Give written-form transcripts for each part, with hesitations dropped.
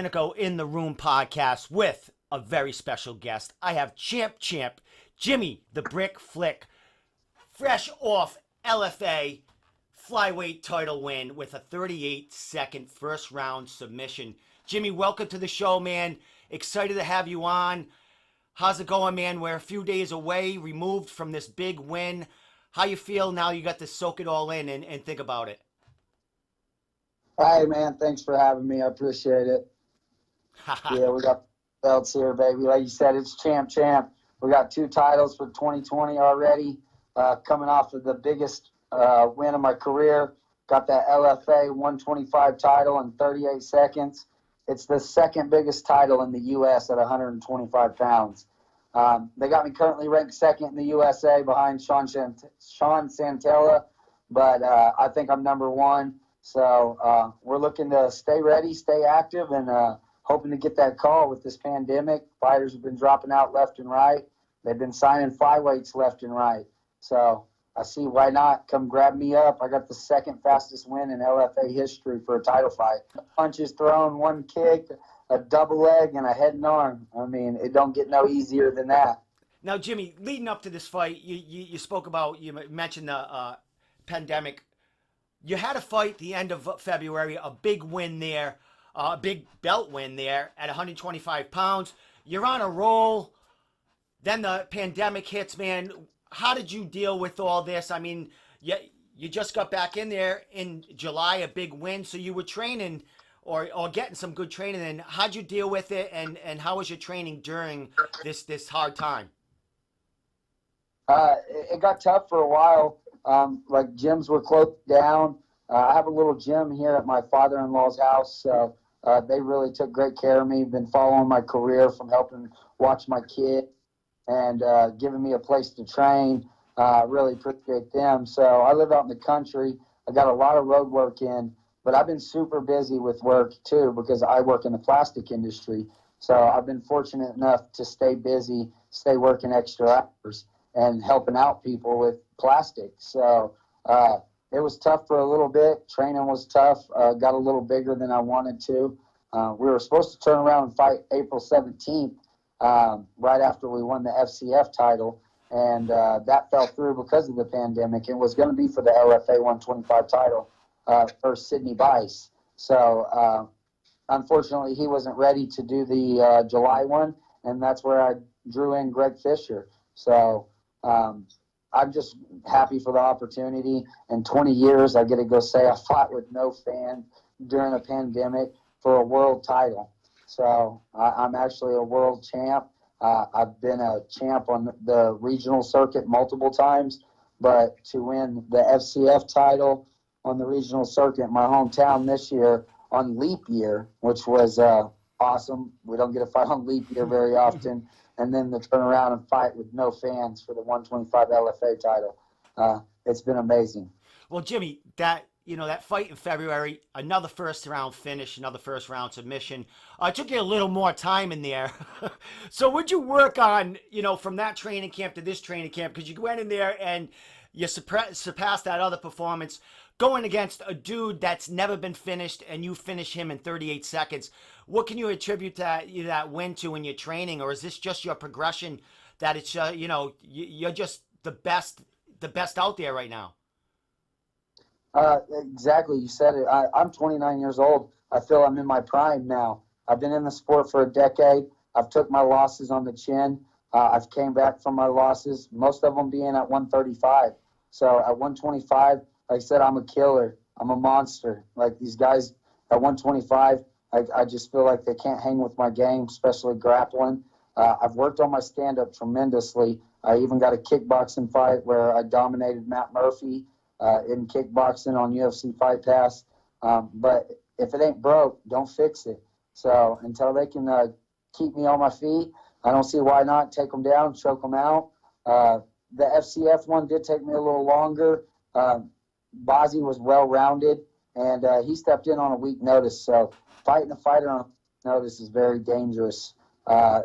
Critical in the Room podcast with a very special guest. I have champ Jimmy the Brick Flick, fresh off LFA Flyweight Title win with a 38-second first round submission. Jimmy, welcome to the show, man. Excited to have you on. How's it going, man? We're a few days away, removed from this big win. How you feel now you got to soak it all in and think about it? Hey, man, thanks for having me. I appreciate it. Yeah, we got belts here, baby. Like you said, it's champ. We got 2 titles for 2020 already, coming off of the biggest win of my career. Got that LFA 125 title in 38 seconds. It's the second biggest title in the U.S. at 125 pounds. They got me currently ranked second in the USA behind Sean Santella, but I think I'm number 1. So we're looking to stay ready, stay active, and hoping to get that call with this pandemic. Fighters have been dropping out left and right. They've been signing flyweights left and right. So I see why not. Come grab me up. I got the second fastest win in LFA history for a title fight. Punches thrown, 1 kick, a double leg, and a head and arm. I mean, it don't get no easier than that. Now, Jimmy, leading up to this fight, you spoke about, you mentioned the pandemic. You had a fight the end of February, a big win there, a big belt win there at 125 pounds. You're on a roll. Then the pandemic hits, man. How did you deal with all this? I mean, you just got back in there in July, a big win. So you were training or getting some good training. And how'd you deal with it? And how was your training during this hard time? It got tough for a while. Like gyms were closed down. I have a little gym here at my father-in-law's house, so they really took great care of me. Been following my career from helping watch my kid and giving me a place to train. Really appreciate them. So I live out in the country. I got a lot of road work in, but I've been super busy with work too because I work in the plastic industry. So I've been fortunate enough to stay busy, stay working extra hours and helping out people with plastic. So it was tough for a little bit. Training was tough. Got a little bigger than I wanted to. We were supposed to turn around and fight April 17th, right after we won the FCF title, and that fell through because of the pandemic. It was going to be for the LFA 125 title for Sidney Bice. So unfortunately, he wasn't ready to do the July one, and that's where I drew in Greg Fisher. So I'm just happy for the opportunity. In 20 years, I get to go say I fought with no fans during a pandemic for a world title. So I'm actually a world champ. I've been a champ on the regional circuit multiple times, but to win the FCF title on the regional circuit in my hometown this year on leap year, which was awesome. We don't get to fight on leap year very often. And then to turn around and fight with no fans for the 125 LFA title. It's been amazing. Well, Jimmy, that fight in February, another first round finish, another first round submission. It took you a little more time in there. So what'd you work on, from that training camp to this training camp? Because you went in there and you surpassed that other performance going against a dude that's never been finished, and you finish him in 38 seconds. What can you attribute that win to in your training, or is this just your progression that it's you're just the best out there right now? Exactly, you said it. I'm 29 years old. I feel I'm in my prime now. I've been in the sport for a decade. I've took my losses on the chin. I've came back from my losses, most of them being at 135. So at 125, like I said, I'm a killer. I'm a monster. Like these guys at 125, I just feel like they can't hang with my game, especially grappling. I've worked on my stand-up tremendously. I even got a kickboxing fight where I dominated Matt Murphy in kickboxing on UFC Fight Pass. But if it ain't broke, don't fix it. So until they can keep me on my feet, I don't see why not take them down, choke them out. The FCF one did take me a little longer. Bazi was well-rounded, and he stepped in on a week notice. So fighting a fighter on notice is very dangerous. I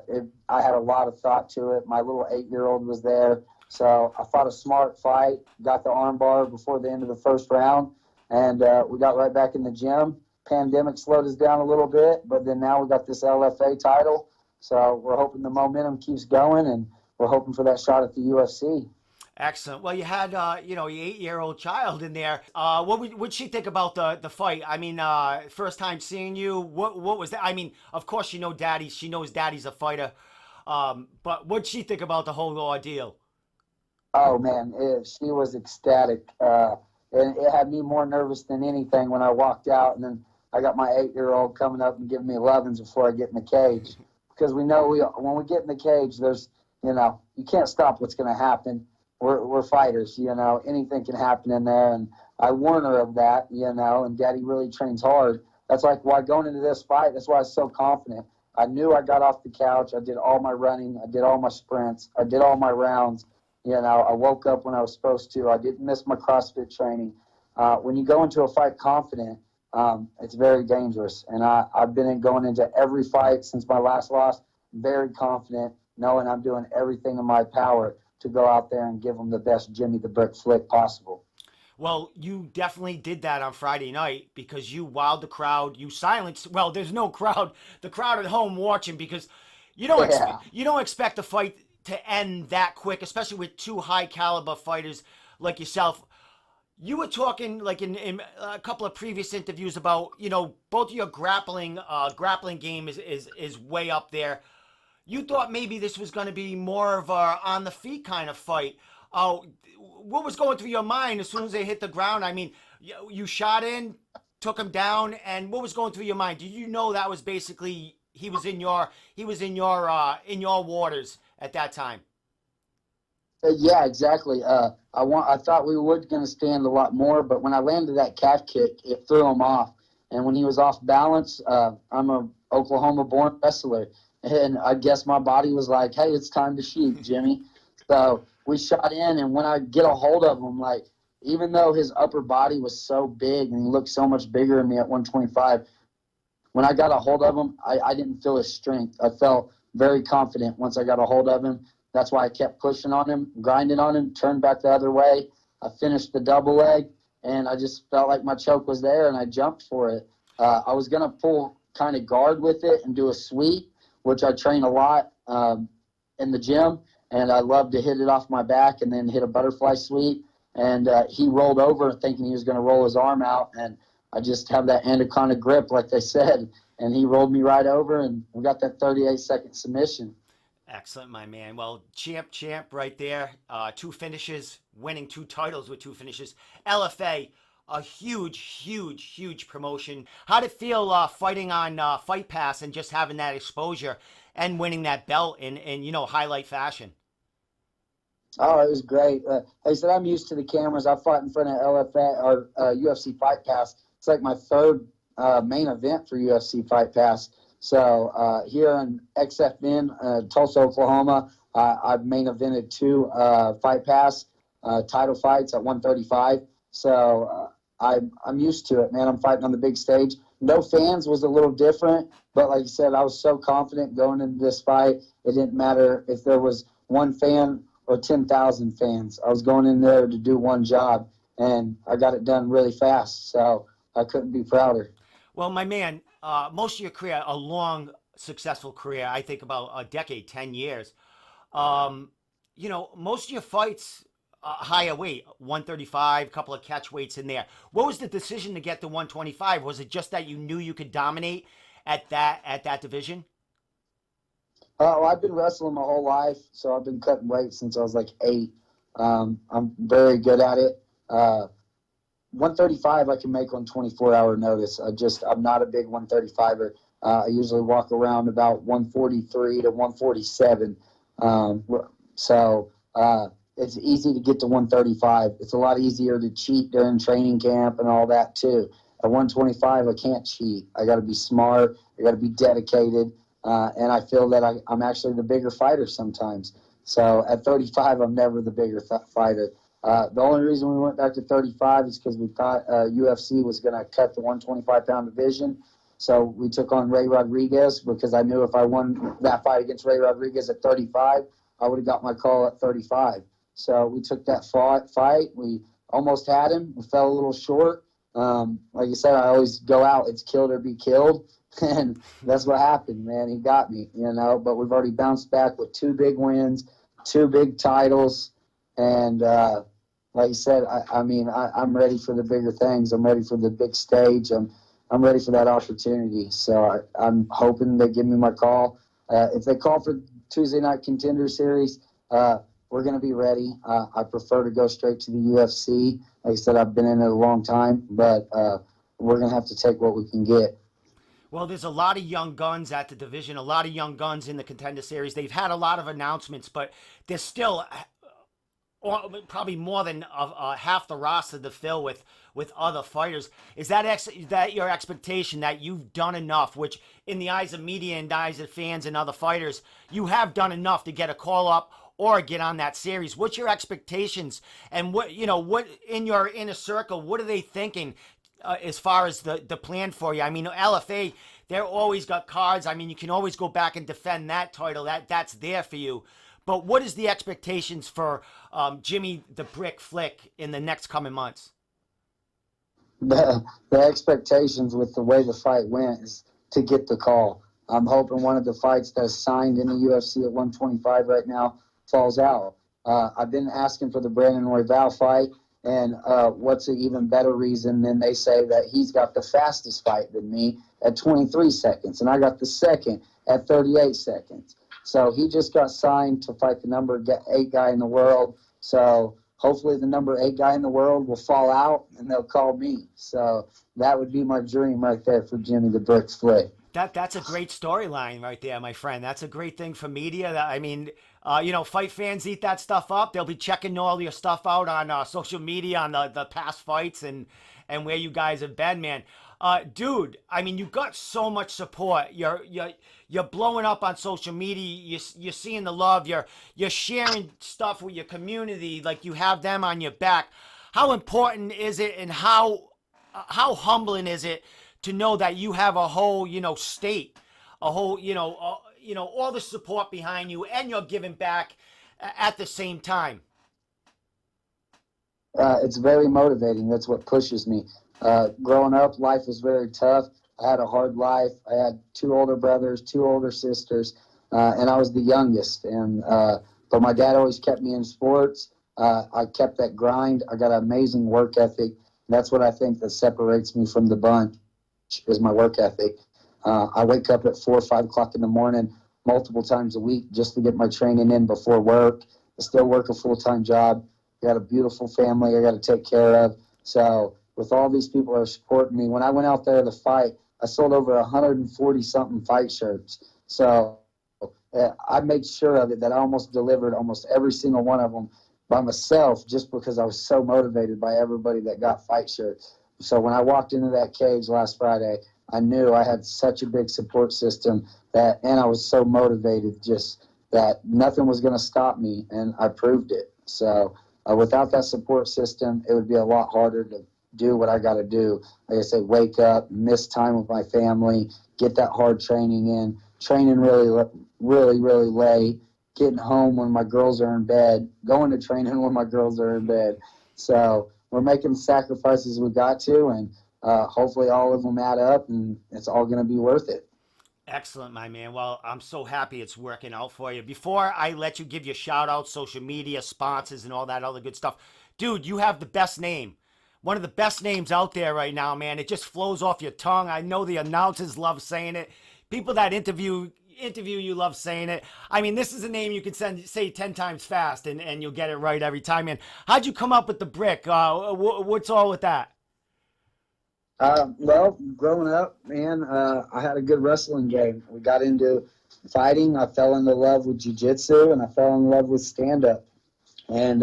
had a lot of thought to it. My little 8-year-old was there. So I fought a smart fight, got the arm bar before the end of the first round, and we got right back in the gym. pandemic slowed us down a little bit, but then now we got this LFA title. So we're hoping the momentum keeps going, and we're hoping for that shot at the UFC. Excellent. Well, you had your 8-year-old child in there. What'd she think about the fight? I mean, first time seeing you. What was that? I mean, of course she knows daddy's a fighter. But what'd she think about the whole ordeal? Oh man, she was ecstatic, and it had me more nervous than anything when I walked out. And then I got my 8-year-old coming up and giving me 11s before I get in the cage, because we know when we get in the cage, there's you can't stop what's going to happen. We're fighters, anything can happen in there, and I warn her of that, and Daddy really trains hard. That's like why going into this fight, that's why I was so confident. I knew I got off the couch. I did all my running. I did all my sprints. I did all my rounds. I woke up when I was supposed to. I didn't miss my CrossFit training. When you go into a fight confident, it's very dangerous. And I've been going into every fight since my last loss very confident, knowing I'm doing everything in my power to go out there and give them the best Jimmy the Brick flick possible. Well, you definitely did that on Friday night because you wowed the crowd. You silenced. Well, there's no crowd. The crowd at home watching because you don't expect the fight to end that quick, especially with two high caliber fighters like yourself. You were talking like in a couple of previous interviews about both of your grappling game is way up there. You thought maybe this was going to be more of a on the feet kind of fight. What was going through your mind as soon as they hit the ground? I mean, you shot in, took him down, and what was going through your mind? Did you know that was basically he was in your waters at that time? Yeah, exactly. I thought we were going to stand a lot more, but when I landed that calf kick, it threw him off. And when he was off balance, I'm a Oklahoma-born wrestler, and I guess my body was like, "Hey, it's time to shoot, Jimmy." So we shot in, and when I get a hold of him, like even though his upper body was so big and he looked so much bigger than me at 125, when I got a hold of him, I didn't feel his strength. I felt very confident once I got a hold of him. That's why I kept pushing on him, grinding on him, turned back the other way. I finished the double leg, and I just felt like my choke was there, and I jumped for it. I was going to pull kind of guard with it and do a sweep, which I train a lot in the gym, and I love to hit it off my back and then hit a butterfly sweep. And he rolled over thinking he was going to roll his arm out, and I just have that anaconda grip, like they said, and he rolled me right over, and we got that 38-second submission. Excellent, my man. Well, champ right there. 2 finishes, winning 2 titles with 2 finishes. LFA, a huge promotion. How'd it feel fighting on Fight Pass and just having that exposure and winning that belt in highlight fashion? Oh, it was great. Like I said, I'm used to the cameras. I fought in front of LFA or UFC Fight Pass. It's like my third main event for UFC Fight Pass. So here in XFN, Tulsa, Oklahoma, I've main evented 2 Fight Pass title fights at 135. So I'm used to it, man. I'm fighting on the big stage. No fans was a little different, but like you said, I was so confident going into this fight. It didn't matter if there was 1 fan or 10,000 fans. I was going in there to do one job, and I got it done really fast. So I couldn't be prouder. Well, my man, most of your career, a long, successful career, I think about a decade, 10 years. Most of your fights, higher weight, 135, a couple of catch weights in there. What was the decision to get to 125? Was it just that you knew you could dominate at that division? Well, I've been wrestling my whole life, so I've been cutting weight since I was like 8. I'm very good at it. 135 I can make on 24-hour notice. I'm not a big 135er. I usually walk around about 143 to 147. So it's easy to get to 135. It's a lot easier to cheat during training camp and all that too. At 125, I can't cheat. I got to be smart. I got to be dedicated. And I feel that I'm actually the bigger fighter sometimes. So at 35, I'm never the bigger fighter. The only reason we went back to 35 is because we thought UFC was going to cut the 125-pound division. So we took on Ray Rodriguez because I knew if I won that fight against Ray Rodriguez at 35, I would have got my call at 35. So we took that fight. We almost had him. We fell a little short. Like you said, I always go out, it's killed or be killed. And that's what happened, man. He got me, but we've already bounced back with 2 big wins, 2 big titles. And like you said, I'm ready for the bigger things. I'm ready for the big stage. I'm ready for that opportunity. So I'm hoping they give me my call. If they call for Tuesday Night Contender Series, we're going to be ready. I prefer to go straight to the UFC. Like I said, I've been in it a long time, but we're going to have to take what we can get. Well, there's a lot of young guns at the division, a lot of young guns in the Contender Series. They've had a lot of announcements, but there's still probably more than half the roster to fill with other fighters. Is that your expectation that you've done enough, which in the eyes of media and eyes of fans and other fighters, you have done enough to get a call up or get on that series? What's your expectations, and what in your inner circle, what are they thinking as far as the plan for you? I mean, LFA, they're always got cards. I mean, you can always go back and defend that title. That's there for you. But what is the expectations for Jimmy the Brick Flick in the next coming months? The expectations with the way the fight went is to get the call. I'm hoping one of the fights that's signed in the UFC at 125 right now falls out. I've been asking for the Brandon Royval fight, and what's an even better reason than they say that he's got the fastest fight than me at 23 seconds, and I got the second at 38 seconds. So he just got signed to fight the number 8 guy in the world. So hopefully the number 8 guy in the world will fall out, and they'll call me. So that would be my dream right there for Jimmy the Brick Flick. That's a great storyline right there, my friend. That's a great thing for media. I mean, fight fans eat that stuff up. They'll be checking all your stuff out on social media on the past fights and where you guys have been, man. Dude, I mean, you got so much support. You're blowing up on social media. You're seeing the love. You're sharing stuff with your community, like you have them on your back. How important is it, and how humbling is it to know that you have a whole, state, a whole, all the support behind you, and you're giving back at the same time? It's very motivating. That's what pushes me. Growing up, life was very tough. I had a hard life. I had 2 older brothers, 2 older sisters, and I was the youngest. But my dad always kept me in sports. I kept that grind. I got an amazing work ethic. That's what I think that separates me from the bunch is my work ethic. I wake up at 4 or 5 o'clock in the morning multiple times a week just to get my training in before work. I still work a full-time job. I got a beautiful family I got to take care of. So with all these people that are supporting me, when I went out there to fight, I sold over 140-something fight shirts. So I made sure of it that I almost delivered almost every single one of them by myself just because I was so motivated by everybody that got fight shirts. So when I walked into that cage last Friday, I knew I had such a big support system and I was so motivated just that nothing was going to stop me, and I proved it. So without that support system, it would be a lot harder to do what I got to do. Like I said, wake up, miss time with my family, get that hard training in, training really late, getting home when my girls are in bed, going to training when my girls are in bed. So we're making the sacrifices we got to, and hopefully all of them add up, and it's all going to be worth it. Excellent, my man. Well, I'm so happy it's working out for you. Before I let you give your shout outs, social media, sponsors, and all that other good stuff, dude, you have the best name. One of the best names out there right now, man. It just flows off your tongue. I know the announcers love saying it. People that interview you love saying it. I mean, this is a name you can say 10 times fast, and you'll get it right every time, man. How'd you come up with the Brick? What's all with that? Well, growing up, man, I had a good wrestling game. We got into fighting. I fell into love with jiu-jitsu, and I fell in love with stand-up. And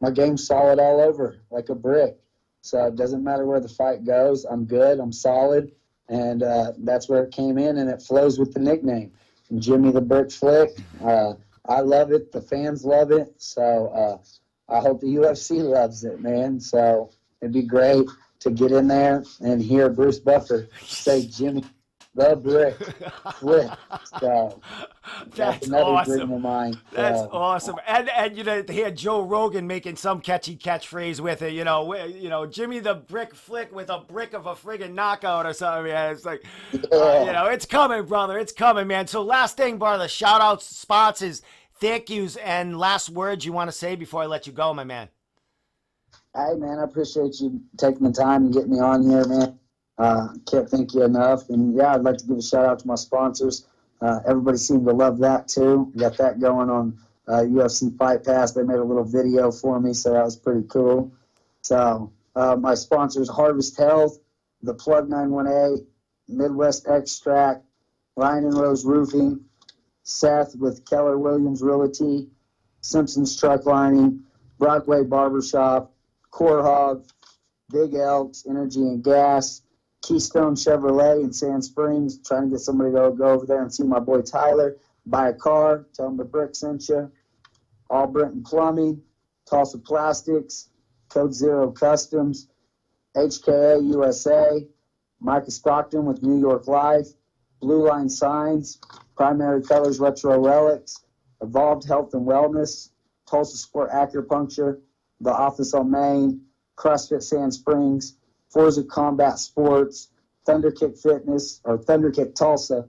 my game's solid all over, like a brick. So it doesn't matter where the fight goes. I'm good. I'm solid. And that's where it came in, and it flows with the nickname. Jimmy the Brick Flick. I love it. The fans love it. So I hope the UFC loves it, man. So it'd be great to get in there and hear Bruce Buffer say Jimmy the Brick Flick. So that's That's another dream awesome. of mine. That's So, awesome. And you know, to hear Joe Rogan making some catchy catchphrase with it, Jimmy the Brick Flick with a brick of a friggin' knockout or something. Yeah, it's like, yeah. it's coming, brother. It's coming, man. So last thing, brother, shout outs, sponsors, thank yous, and last words you want to say before I let you go, my man. Hey, man, I appreciate you taking the time and getting me on here, man. Can't thank you enough. And, yeah, I'd like to give a shout-out to my sponsors. Everybody seemed to love that, too. Got that going on UFC Fight Pass. They made a little video for me, so that was pretty cool. So my sponsors, Harvest Health, The Plug 918, Midwest Extract, Ryan and Rose Roofing, Seth with Keller Williams Realty, Simpsons Truck Lining, Brockway Barbershop, Core Hog, Big Elks, Energy and Gas, Keystone Chevrolet in Sand Springs, trying to get somebody to go over there and see my boy Tyler, buy a car, tell him the Brick sent you, All Brenton Plumbing, Tulsa Plastics, Code Zero Customs, HKA USA, Micah Stockton with New York Life, Blue Line Signs, Primary Colors Retro Relics, Evolved Health and Wellness, Tulsa Sport Acupuncture, The Office on Main, CrossFit Sand Springs, Forza Combat Sports, Thunderkick Fitness, or Thunderkick Tulsa,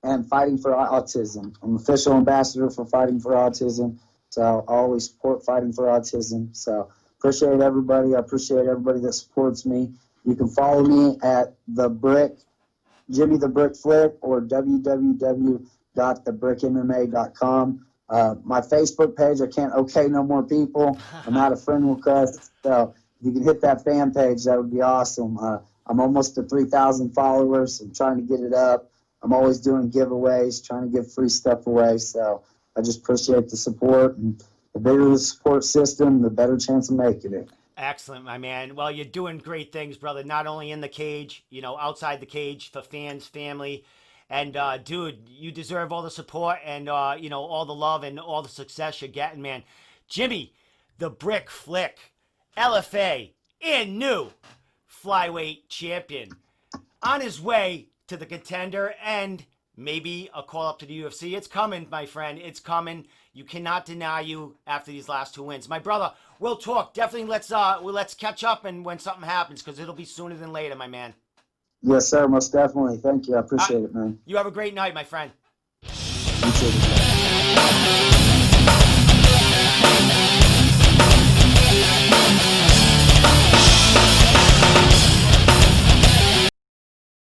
and Fighting for Autism. I'm official ambassador for Fighting for Autism, so I always support Fighting for Autism. So appreciate everybody. I appreciate everybody that supports me. You can follow me at The Brick, Jimmy the Brick Flick, or www.thebrickmma.com. My Facebook page, I can't okay no more people. I'm out of friend requests. So if you can hit that fan page, that would be awesome. I'm almost to 3,000 followers. I'm trying to get it up. I'm always doing giveaways, trying to give free stuff away. So I just appreciate the support. And the bigger the support system, the better chance of making it. Excellent, my man. Well, you're doing great things, brother. Not only in the cage, outside the cage for fans, family. And, dude, you deserve all the support and, all the love and all the success you're getting, man. Jimmy, the Brick Flick, LFA, and new flyweight champion. On his way to the Contender and maybe a call up to the UFC. It's coming, my friend. It's coming. You cannot deny you after these last 2 wins. My brother, we'll talk. Definitely let's catch up and when something happens, because it'll be sooner than later, my man. Yes, sir. Most definitely. Thank you. I appreciate it, man. You have a great night, my friend. You too.